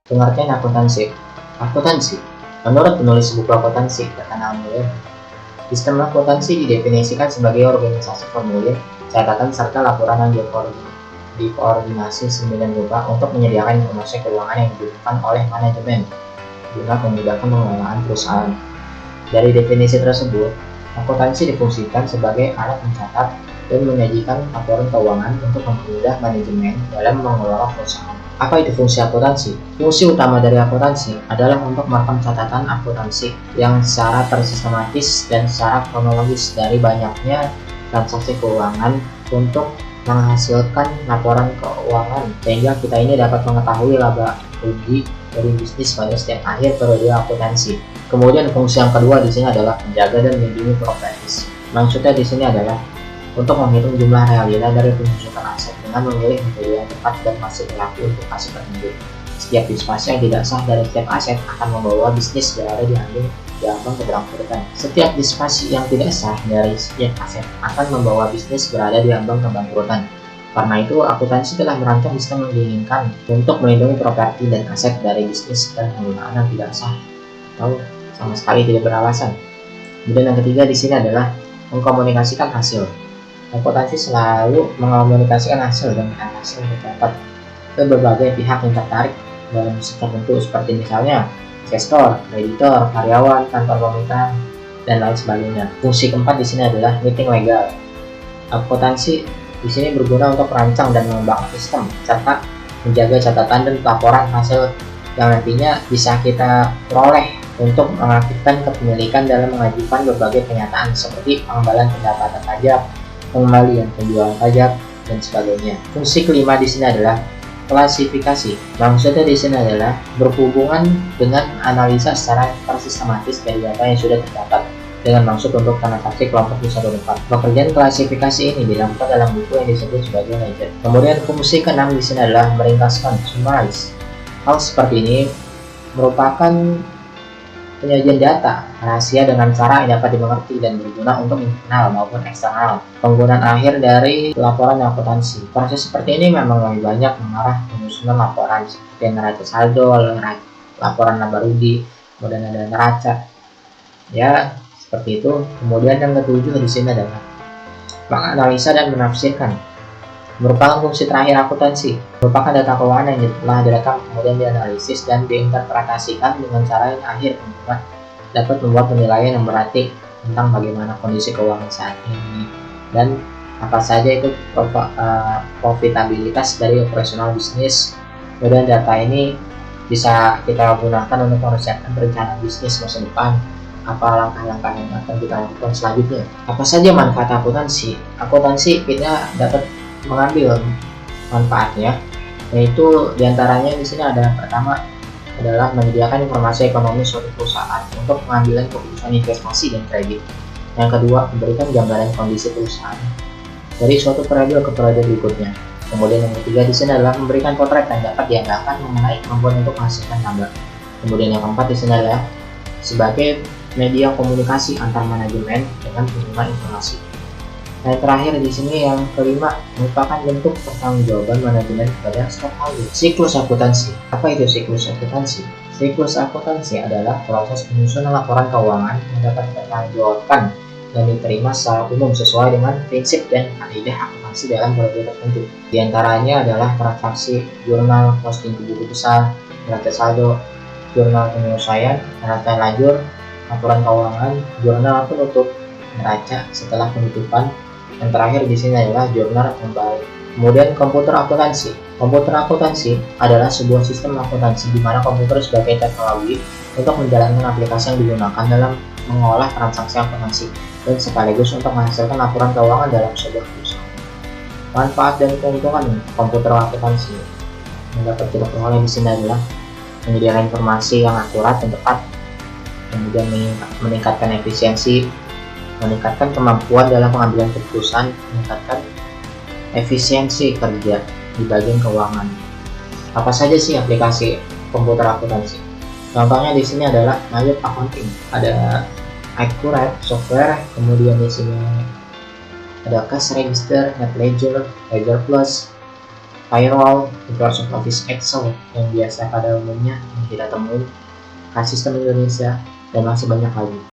Pengertian akuntansi. Akuntansi, menurut penulis buku akuntansi terkenal Muller, sistem akuntansi didefinisikan sebagai organisasi formulir, catatan, serta laporan yang dikoordinasi sedemikian rupa untuk menyediakan informasi keuangan yang dibutuhkan oleh manajemen guna memudahkan pengelolaan perusahaan. Dari definisi tersebut, akuntansi difungsikan sebagai alat mencatat dan menyajikan laporan keuangan untuk mempermudah manajemen dalam mengelola perusahaan. Apa itu fungsi akuntansi? Fungsi utama dari akuntansi adalah untuk merekam catatan akuntansi yang secara tersistematis dan secara kronologis dari banyaknya transaksi keuangan untuk menghasilkan laporan keuangan, sehingga kita ini dapat mengetahui laba rugi dari bisnis pada setiap akhir periode akuntansi. Kemudian fungsi yang kedua di sini adalah menjaga dan melindungi propertis. Maksudnya di sini adalah untuk menghitung jumlah realita dari penunjukan aset dengan memilih metode yang tepat dan masih berlaku untuk aset tertentu. Setiap disposisi yang tidak sah dari setiap aset akan membawa bisnis berada di ambang kebangkrutan. Setiap disposisi yang tidak sah dari setiap aset akan membawa bisnis berada di ambang kebangkrutan. Karena itu, akuntansi telah merancang sistem yang diinginkan untuk melindungi properti dan aset dari bisnis dan penggunaan yang tidak sah atau sama sekali tidak beralasan. Kemudian yang ketiga di sini adalah mengkomunikasikan hasil. Akuntansi selalu mengkomunikasikan hasil dan hasil yang didapat ke berbagai pihak yang tertarik dalam bisnis tertentu, seperti misalnya investor, kreditor, karyawan, kantor pemerintahan, dan lain sebagainya. Fungsi keempat di sini adalah meeting legal. Akuntansi di sini berguna untuk merancang dan mengembangkan sistem serta menjaga catatan dan laporan hasil yang nantinya bisa kita peroleh untuk mengaktifkan kepemilikan dalam mengajukan berbagai pernyataan seperti pengembalian pendapatan pajak, pengembalian penjualan pajak, dan sebagainya. Fungsi kelima di sini adalah klasifikasi. Maksudnya di sini adalah berhubungan dengan analisa secara tersistematis dari data yang sudah tercatat dengan maksud untuk transaksi kelompok di suatu tempat. Pekerjaan klasifikasi ini dilakukan dalam buku yang disebut sebagai ledger. Kemudian fungsi keenam di sini adalah meringkaskan, summarize. Hal seperti ini merupakan penyajian data rahasia dengan cara yang dapat dimengerti dan berguna untuk internal maupun eksternal penggunaan akhir dari laporan akuntansi. Proses seperti ini memang lebih banyak mengarah penyusunan laporan seperti neraca saldo, laporan laba rugi, kemudian ada neraca. Ya, seperti itu. Kemudian yang ketujuh di sini adalah menganalisa dan menafsirkan. Merupakan fungsi terakhir akuntansi, merupakan data keuangan yang telah direkam kemudian dianalisis dan diinterpretasikan dengan cara yang akhir dapat membuat penilaian yang berarti tentang bagaimana kondisi keuangan saat ini dan apa saja itu profitabilitas dari operasional bisnis. Kemudian data ini bisa kita gunakan untuk mempersiapkan rencana bisnis masa depan, apa langkah-langkah yang akan kita lakukan selanjutnya. Apa saja manfaat akuntansi? Akuntansi kita dapat mengambil manfaatnya, yaitu diantaranya di sini ada pertama adalah menyediakan informasi ekonomi suatu perusahaan untuk pengambilan keputusan investasi dan kredit. Yang kedua, memberikan gambaran kondisi perusahaan dari suatu periode ke periode berikutnya. Kemudian yang ketiga di sini adalah memberikan potret yang dapat diandalkan mengenai kemampuan untuk menghasilkan laba. Kemudian yang keempat di sini adalah sebagai media komunikasi antar manajemen dengan penerima informasi. Yang terakhir di sini yang kelima merupakan bentuk pertanggungjawaban manajemen kepada stakeholder. Siklus akuntansi. Apa itu siklus akuntansi? Siklus akuntansi adalah proses penyusunan laporan keuangan yang dapat dipertanggungjawabkan dan diterima secara umum sesuai dengan prinsip dan kaidah akuntansi dalam periode tertentu. Di antaranya adalah transaksi, jurnal, posting buku besar, neraca saldo, jurnal penyelesaian, neraca lajur, laporan keuangan, jurnal penutup, neraca setelah penutupan. Yang terakhir di sini adalah jurnal kembali. Kemudian komputer akuntansi. Komputer akuntansi adalah sebuah sistem akuntansi di mana komputer sebagai teknologi untuk menjalankan aplikasi yang digunakan dalam mengolah transaksi akuntansi dan sekaligus untuk menghasilkan laporan keuangan dalam sebuah perusahaan. Manfaat dan keuntungan komputer akuntansi yang dapat kita peroleh di sini adalah menyediakan informasi yang akurat dan tepat, kemudian meningkatkan efisiensi, meningkatkan kemampuan dalam pengambilan keputusan, meningkatkan efisiensi kerja di bagian keuangan. Apa saja sih aplikasi komputer akuntansi? Contohnya di sini adalah Mayop Accounting, ada Accurate Software, kemudian di sini ada Cash Register, NetLedger, Ledger Plus, firewall, Microsoft Office Excel yang biasa pada umumnya yang kita temui, sistem Indonesia, dan masih banyak lagi.